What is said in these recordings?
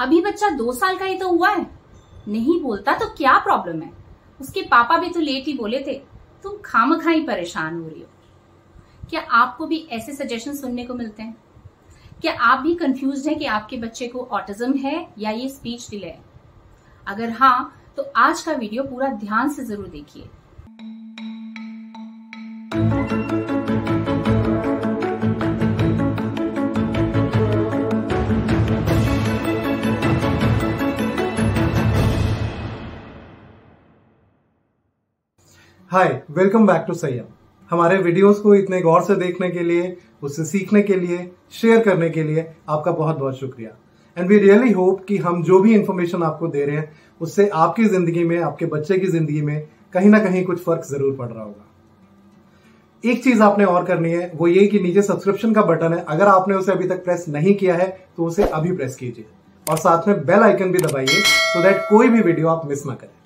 अभी बच्चा 2 साल का ही तो हुआ है, नहीं बोलता तो क्या प्रॉब्लम है? उसके पापा भी तो लेट ही बोले थे, तुम खामखा ही परेशान हो रही हो। क्या आपको भी ऐसे सजेशन सुनने को मिलते हैं? क्या आप भी कंफ्यूज्ड हैं कि आपके बच्चे को ऑटिज्म है या ये स्पीच डिले है? अगर हाँ, तो आज का वीडियो पूरा ध्यान से जरूर देखिए। हाय, वेलकम बैक टू सैयम। हमारे वीडियोस को इतने गौर से देखने के लिए, उससे सीखने के लिए, शेयर करने के लिए आपका बहुत बहुत शुक्रिया। एंड वी रियली होप कि हम जो भी इंफॉर्मेशन आपको दे रहे हैं उससे आपकी जिंदगी में, आपके बच्चे की जिंदगी में कहीं ना कहीं कुछ फर्क जरूर पड़ रहा होगा। एक चीज आपने और करनी है, वो ये कि नीचे सब्सक्रिप्शन का बटन है, अगर आपने उसे अभी तक प्रेस नहीं किया है तो उसे अभी प्रेस कीजिए और साथ में बेल आइकन भी दबाइए सो दैट कोई भी वीडियो आप मिस ना करें।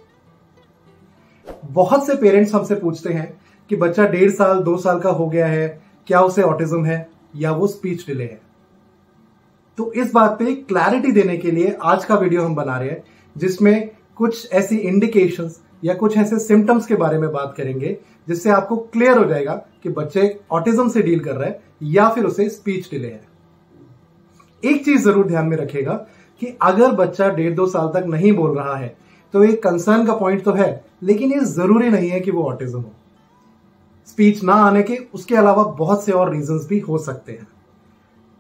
बहुत से पेरेंट्स हमसे पूछते हैं कि बच्चा 1.5 साल 2 साल का हो गया है, क्या उसे ऑटिज्म है या वो स्पीच डिले है। तो इस बात पे क्लैरिटी देने के लिए आज का वीडियो हम बना रहे हैं, जिसमें कुछ ऐसी इंडिकेशंस या कुछ ऐसे सिम्टम्स के बारे में बात करेंगे जिससे आपको क्लियर हो जाएगा कि बच्चे ऑटिज्म से डील कर रहा है या फिर उसे स्पीच डिले है। एक चीज जरूर ध्यान में रखिएगा कि अगर बच्चा 1.5-2 साल तक नहीं बोल रहा है तो एक कंसर्न का पॉइंट तो है, लेकिन ये जरूरी नहीं है कि वो ऑटिज्म हो। स्पीच ना आने के उसके अलावा बहुत से और रीजंस भी हो सकते हैं।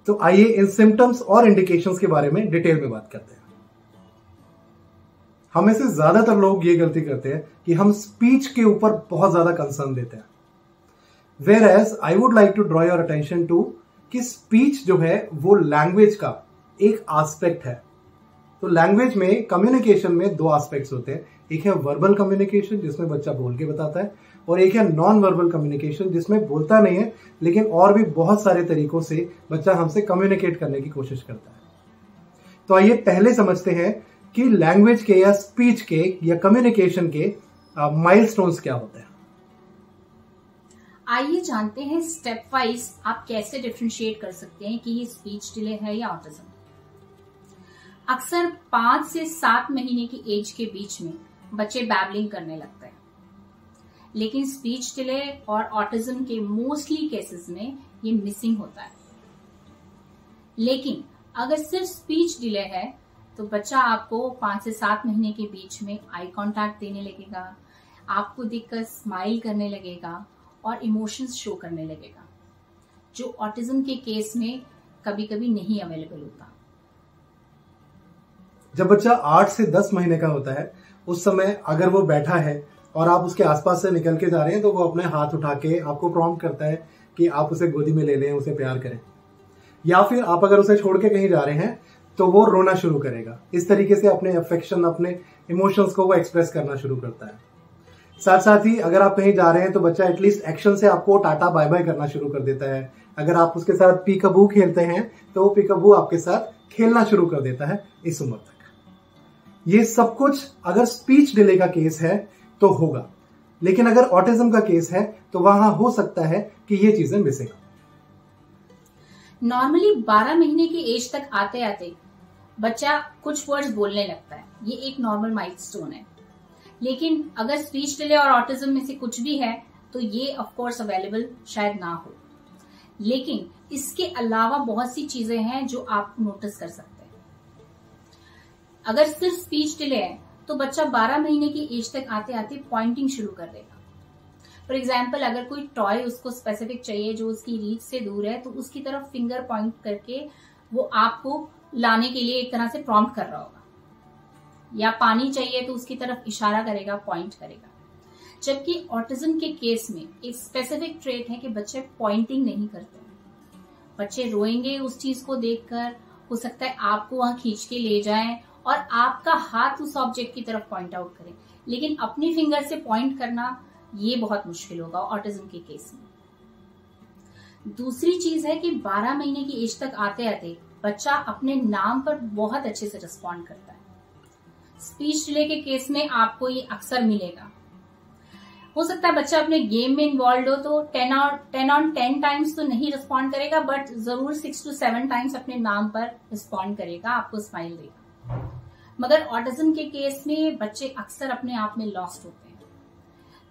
तो आइए इन सिम्टम्स और इंडिकेशंस के बारे में डिटेल में बात करते हैं। हमें से ज्यादातर लोग ये गलती करते हैं कि हम स्पीच के ऊपर बहुत ज्यादा कंसर्न देते हैं। Whereas I would like to draw your attention to कि स्पीच जो है वो लैंग्वेज का एक एस्पेक्ट है। तो लैंग्वेज में, कम्युनिकेशन में 2 एस्पेक्ट्स होते हैं। एक है वर्बल कम्युनिकेशन जिसमें बच्चा बोल के बताता है, और एक है नॉन वर्बल कम्युनिकेशन जिसमें बोलता नहीं है लेकिन और भी बहुत सारे तरीकों से बच्चा हमसे कम्युनिकेट करने की कोशिश करता है। तो आइए पहले समझते हैं कि लैंग्वेज के या स्पीच के या कम्युनिकेशन के माइलस्टोन्स क्या होते हैं। आइए जानते हैं स्टेप वाइज आप कैसे डिफरेंशिएट कर सकते हैं कि ये स्पीच डिले है या ऑटिज्म। अक्सर 5 से 7 महीने की एज के बीच में बच्चे बैबलिंग करने लगते हैं, लेकिन स्पीच डिले और ऑटिज्म के मोस्टली केसेस में ये मिसिंग होता है। लेकिन अगर सिर्फ स्पीच डिले है तो बच्चा आपको 5 से 7 महीने के बीच में आई कांटेक्ट देने लगेगा, आपको देखकर स्माइल करने लगेगा और इमोशंस शो करने लगेगा, जो ऑटिज्म के केस में कभी कभी नहीं अवेलेबल होता। जब बच्चा 8 से 10 महीने का होता है उस समय अगर वो बैठा है और आप उसके आसपास से निकल के जा रहे हैं तो वो अपने हाथ उठा के आपको प्रॉम्प्ट करता है कि आप उसे गोदी में ले लें, उसे प्यार करें। या फिर आप अगर उसे छोड़ के कहीं जा रहे हैं तो वो रोना शुरू करेगा। इस तरीके से अपने अफेक्शन, अपने इमोशंस को वो एक्सप्रेस करना शुरू करता है। साथ साथ ही अगर आप कहीं जा रहे हैं तो बच्चा एटलीस्ट एक्शन से आपको टाटा बाय बाय करना शुरू कर देता है। अगर आप उसके साथ पीकअबू खेलते हैं तो वो पीकअबू आपके साथ खेलना शुरू कर देता है इस उम्र तक। ये सब कुछ अगर स्पीच डिले का केस है तो होगा, लेकिन अगर ऑटिज्म का केस है तो वहां हो सकता है कि ये चीजें मिसिंग। नॉर्मली 12 महीने की एज तक आते आते बच्चा कुछ वर्ड्स बोलने लगता है, ये एक नॉर्मल माइलस्टोन है। लेकिन अगर स्पीच डिले और ऑटिज्म में से कुछ भी है तो ये ऑफ कोर्स अवेलेबल शायद ना हो, लेकिन इसके अलावा बहुत सी चीजें हैं जो आप नोटिस कर सकते हैं। अगर सिर्फ स्पीच डिले है तो बच्चा 12 महीने की एज तक आते आते पॉइंटिंग शुरू कर देगा। फॉर एग्जाम्पल, अगर कोई टॉय उसको स्पेसिफिक चाहिए जो उसकी रीच से दूर है तो उसकी तरफ फिंगर पॉइंट करके वो आपको लाने के लिए एक तरह से प्रॉम्प्ट कर रहा होगा। या पानी चाहिए तो उसकी तरफ इशारा करेगा, पॉइंट करेगा। जबकि ऑटिज्म के केस में एक स्पेसिफिक ट्रेट है कि बच्चे पॉइंटिंग नहीं करते। बच्चे रोएंगे उस चीज को देखकर, हो सकता है आपको वहां खींच के ले जाएं और आपका हाथ उस ऑब्जेक्ट की तरफ पॉइंट आउट करें, लेकिन अपनी फिंगर से पॉइंट करना ये बहुत मुश्किल होगा ऑटिज्म के केस में। दूसरी चीज है कि 12 महीने की एज तक आते आते बच्चा अपने नाम पर बहुत अच्छे से रिस्पॉन्ड करता है। स्पीच डिले के केस में आपको ये अक्सर मिलेगा। हो सकता है बच्चा अपने गेम में इन्वॉल्व हो तो 10 on 10 टाइम्स तो नहीं रिस्पॉन्ड करेगा, बट जरूर 6 to 7 टाइम्स अपने नाम पर रिस्पॉन्ड करेगा, आपको स्माइल देगा। मगर ऑटिज्म के केस में बच्चे अक्सर अपने आप में लॉस्ट होते हैं,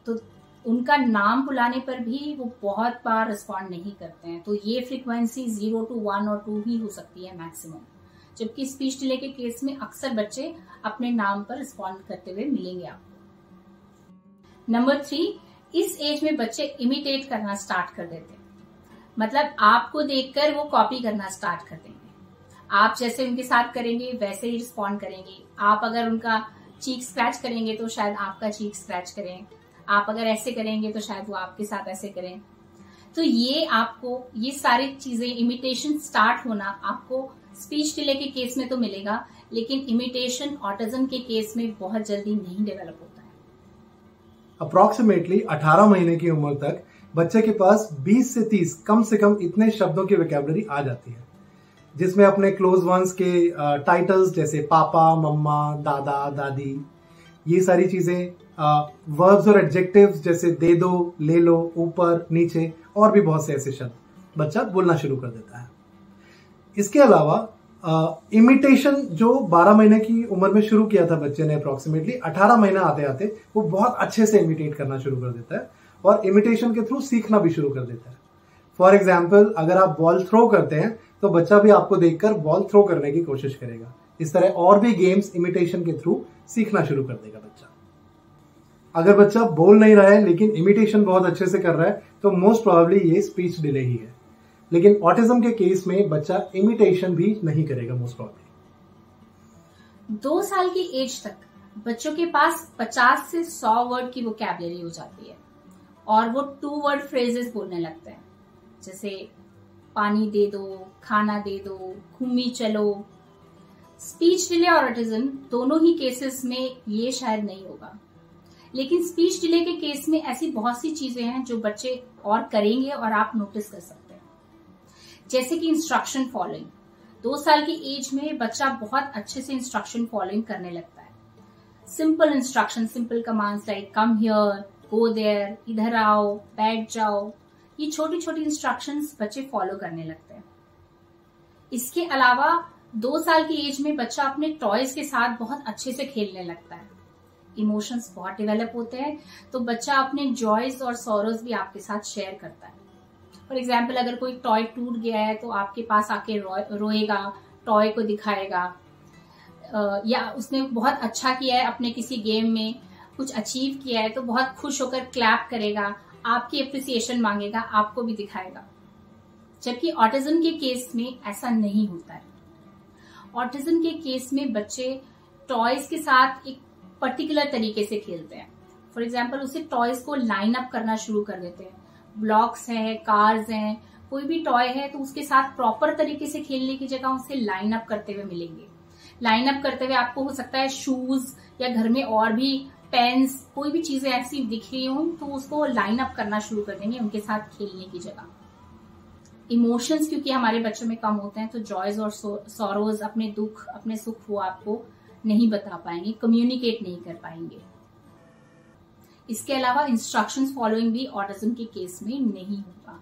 तो उनका नाम बुलाने पर भी वो बहुत बार रिस्पॉन्ड नहीं करते हैं। तो ये फ्रीक्वेंसी 0 to 1 और 2 ही हो सकती है मैक्सिमम, जबकि स्पीच डिले के केस में अक्सर बच्चे अपने नाम पर रिस्पॉन्ड करते हुए मिलेंगे आपको। नंबर 3, इस एज में बच्चे इमिटेट करना स्टार्ट कर देते हैं, मतलब आपको देखकर वो कॉपी करना स्टार्ट कर देंगे। आप जैसे उनके साथ करेंगे वैसे ही रिस्पॉन्ड करेंगे। आप अगर उनका चीक स्क्रैच करेंगे तो शायद आपका चीक स्क्रैच करें, आप अगर ऐसे करेंगे तो शायद वो आपके साथ ऐसे करें। तो ये सारी चीजें, इमिटेशन स्टार्ट होना आपको स्पीच डिले के केस में तो मिलेगा, लेकिन इमिटेशन ऑटिज्म के केस में बहुत जल्दी नहीं डेवलप होता है। अप्रोक्सीमेटली 18 महीने की उम्र तक बच्चे के पास 20 से 30 कम से कम इतने शब्दों की वोकैबुलरी आ जाती है, जिसमें अपने क्लोज वंस के टाइटल्स जैसे पापा, मम्मा, दादा, दादी, ये सारी चीजें, वर्ब्स और एडजेक्टिव्स जैसे दे दो, ले लो, ऊपर, नीचे, और भी बहुत से ऐसे शब्द बच्चा बोलना शुरू कर देता है। इसके अलावा इमिटेशन जो 12 महीने की उम्र में शुरू किया था बच्चे ने, अप्रोक्सीमेटली 18 महीना आते आते वो बहुत अच्छे से इमिटेट करना शुरू कर देता है और इमिटेशन के थ्रू सीखना भी शुरू कर देता है। फॉर एग्जाम्पल, अगर आप बॉल थ्रो करते हैं तो बच्चा भी आपको देखकर बॉल थ्रो करने की कोशिश करेगा। इस तरह और भी गेम्स इमिटेशन के थ्रू सीखना शुरू कर देगा बच्चा। अगर बच्चा बोल नहीं रहा है लेकिन इमिटेशन बहुत अच्छे से कर रहा है तो मोस्ट प्रोबेबली ये स्पीच डिले ही है। लेकिन ऑटिज्म के केस में बच्चा इमिटेशन भी नहीं करेगा मोस्ट प्रोबेबली। 2 साल की एज तक बच्चों के पास 50 से 100 वर्ड की वोकैबुलरी हो जाती है और वो 2 वर्ड फ्रेजेस बोलने लगते हैं, जैसे पानी दे दो, खाना दे दो, घूमी चलो। स्पीच डिले और ऑटिज्म दोनों ही केसेस में ये शायद नहीं होगा, लेकिन स्पीच डिले के केस में ऐसी बहुत सी चीजें हैं जो बच्चे और करेंगे और आप नोटिस कर सकते हैं, जैसे कि इंस्ट्रक्शन फॉलोइंग। 2 साल की एज में बच्चा बहुत अच्छे से इंस्ट्रक्शन फॉलोइंग करने लगता है। Simple instruction, simple commands like come here, go there, इधर आओ, बैठ जाओ, ये छोटी छोटी इंस्ट्रक्शंस बच्चे फॉलो करने लगते हैं। इसके अलावा 2 साल की एज में बच्चा अपने टॉयज के साथ बहुत अच्छे से खेलने लगता है। इमोशंस बहुत डेवलप होते हैं, तो बच्चा अपने जॉयज और सॉरोज भी आपके साथ शेयर करता है। फॉर एग्जाम्पल, अगर कोई टॉय टूट गया है तो आपके पास आके रोएगा, टॉय को दिखाएगा, या उसने बहुत अच्छा किया है अपने किसी गेम में, कुछ अचीव किया है तो बहुत खुश होकर क्लैप करेगा, आपकी एप्रिसिएशन मांगेगा, आपको भी दिखाएगा। जबकि ऑटिज्म के केस में ऐसा नहीं होता है। ऑटिज्म के केस में बच्चे टॉयज के साथ एक पर्टिकुलर तरीके से खेलते हैं। फॉर एग्जाम्पल, उसे टॉयज को लाइन अप करना शुरू कर देते हैं। ब्लॉक्स हैं, कार्स हैं, कोई भी टॉय है तो उसके साथ प्रॉपर तरीके से खेलने की जगह उसे लाइन अप करते हुए मिलेंगे। लाइन अप करते हुए आपको हो सकता है शूज या घर में और भी पेन्स, कोई भी चीजें ऐसी दिख रही हो तो उसको लाइन अप करना शुरू कर देंगे उनके साथ खेलने की जगह। इमोशंस क्योंकि हमारे बच्चों में कम होते हैं तो जॉयज और सॉरोज, अपने दुख, अपने सुख वो आपको नहीं बता पाएंगे, कम्युनिकेट नहीं कर पाएंगे। इसके अलावा इंस्ट्रक्शंस फॉलोइंग भी ऑटिज्म के केस में नहीं होगा।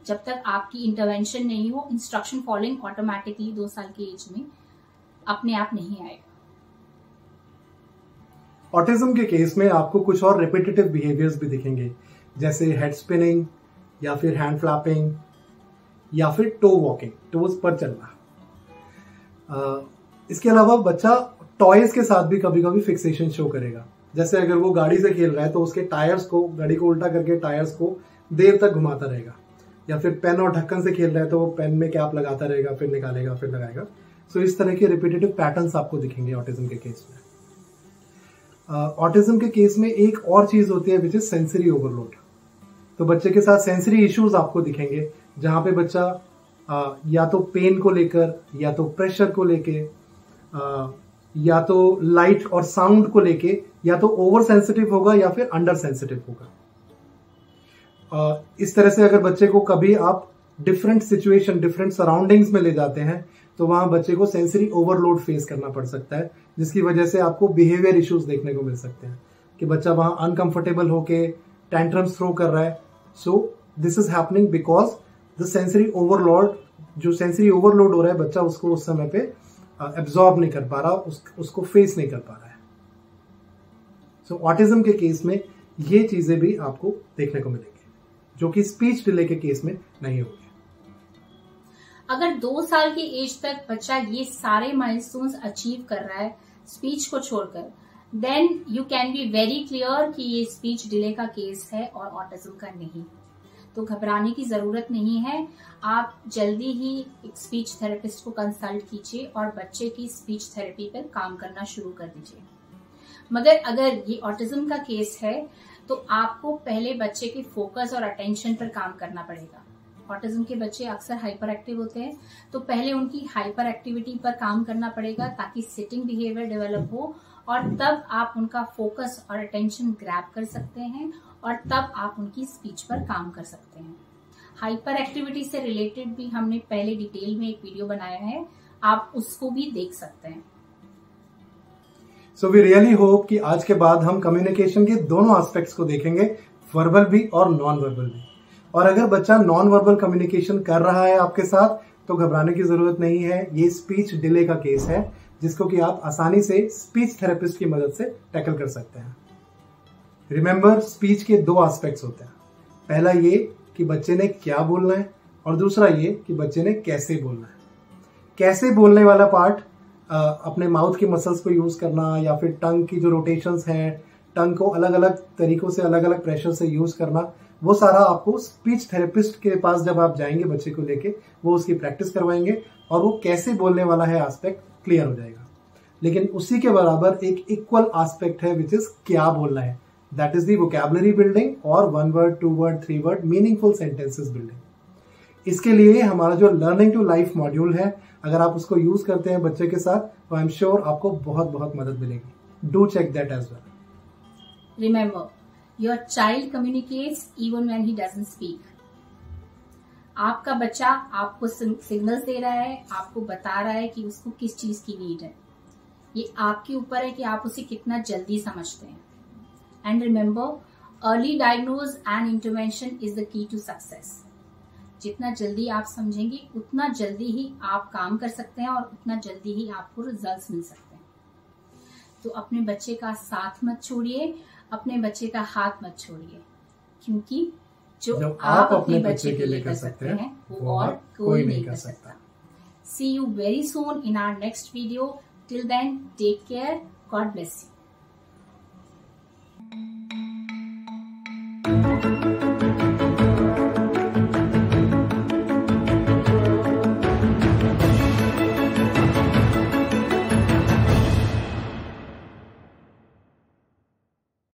जब तक आपकी इंटरवेंशन नहीं हो, इंस्ट्रक्शन फॉलोइंग ऑटोमेटिकली 2 साल की एज में अपने आप नहीं आएगा। ऑटिज्म के केस में आपको कुछ और रिपीटेटिव बिहेवियर्स भी दिखेंगे, जैसे हेड स्पिनिंग या फिर हैंड फ्लैपिंग या फिर टो वॉकिंग, टोज पर चलना। इसके अलावा बच्चा टॉयज के साथ भी कभी कभी फिक्सेशन शो करेगा। जैसे अगर वो गाड़ी से खेल रहा है तो उसके टायर्स को, गाड़ी को उल्टा करके टायर्स को देर तक घुमाता रहेगा, या फिर पेन और ढक्कन से खेल रहा है तो वो पेन में कैप लगाता रहेगा, फिर निकालेगा, फिर लगाएगा। सो इस तरह के रिपीटेटिव पैटर्न्स आपको दिखेंगे ऑटिज्म के केस में। ऑटिज्म के केस में एक और चीज होती है विच इज सेंसरी ओवरलोड। तो बच्चे के साथ सेंसरी इश्यूज आपको दिखेंगे, जहां पे बच्चा या तो पेन को लेकर, या तो प्रेशर को लेके, या तो लाइट और साउंड को लेके, या तो ओवर सेंसिटिव होगा या फिर अंडर सेंसिटिव होगा। इस तरह से अगर बच्चे को कभी आप डिफरेंट सिचुएशन, डिफरेंट सराउंडिंग्स में ले जाते हैं तो वहां बच्चे को सेंसरी ओवरलोड फेस करना पड़ सकता है, जिसकी वजह से आपको बिहेवियर इश्यूज देखने को मिल सकते हैं कि बच्चा वहां अनकंफर्टेबल होके टैंट्रम्स थ्रो कर रहा है। So this is happening because the sensory overload, जो सेंसरी ओवरलोड हो रहा है बच्चा उसको उस समय पे एब्जॉर्ब नहीं कर पा रहा, उसको फेस नहीं कर पा रहा है। सो ऑटिज्म के केस में ये चीजें भी आपको देखने को मिलेंगी, जो कि स्पीच डिले के केस में नहीं होगी। अगर 2 साल की एज तक बच्चा ये सारे माइलस्टोन्स अचीव कर रहा है स्पीच को छोड़कर, then you can be very clear कि ये स्पीच डिले का केस है और ऑटिज्म का नहीं। तो घबराने की जरूरत नहीं है, आप जल्दी ही एक स्पीच थेरेपिस्ट को कंसल्ट कीजिए और बच्चे की स्पीच थेरेपी पर काम करना शुरू कर दीजिए। मगर अगर ये ऑटिज्म का केस है तो आपको पहले बच्चे के फोकस और अटेंशन पर काम करना पड़ेगा। ऑटिज्म के बच्चे अक्सर हाइपर एक्टिव होते हैं, तो पहले उनकी हाइपर एक्टिविटी पर काम करना पड़ेगा ताकि सिटिंग बिहेवियर डेवलप हो, और तब आप उनका फोकस और अटेंशन ग्रैब कर सकते हैं और तब आप उनकी स्पीच पर काम कर सकते हैं। हाइपर एक्टिविटी से रिलेटेड भी हमने पहले डिटेल में एक वीडियो बनाया है, आप उसको भी देख सकते हैं। सो वी रियली होप कि आज के बाद हम कम्युनिकेशन के दोनों एस्पेक्ट्स को देखेंगे, वर्बल भी और नॉन वर्बल भी। और अगर बच्चा नॉन वर्बल कम्युनिकेशन कर रहा है आपके साथ तो घबराने की जरूरत नहीं है। ये स्पीच डिले का केस है जिसको कि आप आसानी से स्पीच थेरेपिस्ट की मदद से टैकल कर सकते हैं। रिमेंबर, स्पीच के 2 एस्पेक्ट्स होते हैं। पहला ये कि बच्चे ने क्या बोलना है और दूसरा ये कि बच्चे ने कैसे बोलना है। कैसे बोलने वाला पार्ट अपने माउथ की मसल्स को यूज करना या फिर टंग की जो रोटेशंस हैं, टंग को अलग अलग तरीकों से अलग अलग प्रेशर से यूज करना, वो सारा आपको स्पीच थेरेपिस्ट के पास जब आप जाएंगे बच्चे को लेके, वो उसकी प्रैक्टिस करवाएंगे और वो कैसे बोलने वाला है एस्पेक्ट क्लियर हो जाएगा। लेकिन उसी के बराबर एक इक्वल एस्पेक्ट है विच इज क्या बोलना है, that is the vocabulary building और 1 word 2 word 3 word meaningful sentences building. इसके लिए हमारा जो लर्निंग टू लाइफ मॉड्यूल है, अगर आप उसको यूज करते हैं बच्चे के साथ तो आई एम श्योर आपको बहुत बहुत मदद मिलेगी। Do check that as well. Remember, your child communicates even when he doesn't speak. आपका बच्चा आपको सिग्नल्स दे रहा है, आपको बता रहा है कि उसको किस चीज की नीड है। ये आपके ऊपर है कि आप उसे कितना जल्दी समझते हैं। And remember, early diagnose and intervention is the key to success. जितना जल्दी आप समझेंगे उतना जल्दी ही आप काम कर सकते हैं और उतना जल्दी ही आपको रिजल्ट्स मिल सकते हैं। तो अपने बच्चे का साथ मत छोड़िए, अपने बच्चे का हाथ मत छोड़िए, क्योंकि जो आप अपने बच्चे के लिए कर सकते हैं वो और कोई नहीं कर सकता। See you very soon in our next video. Till then, take care. God bless you.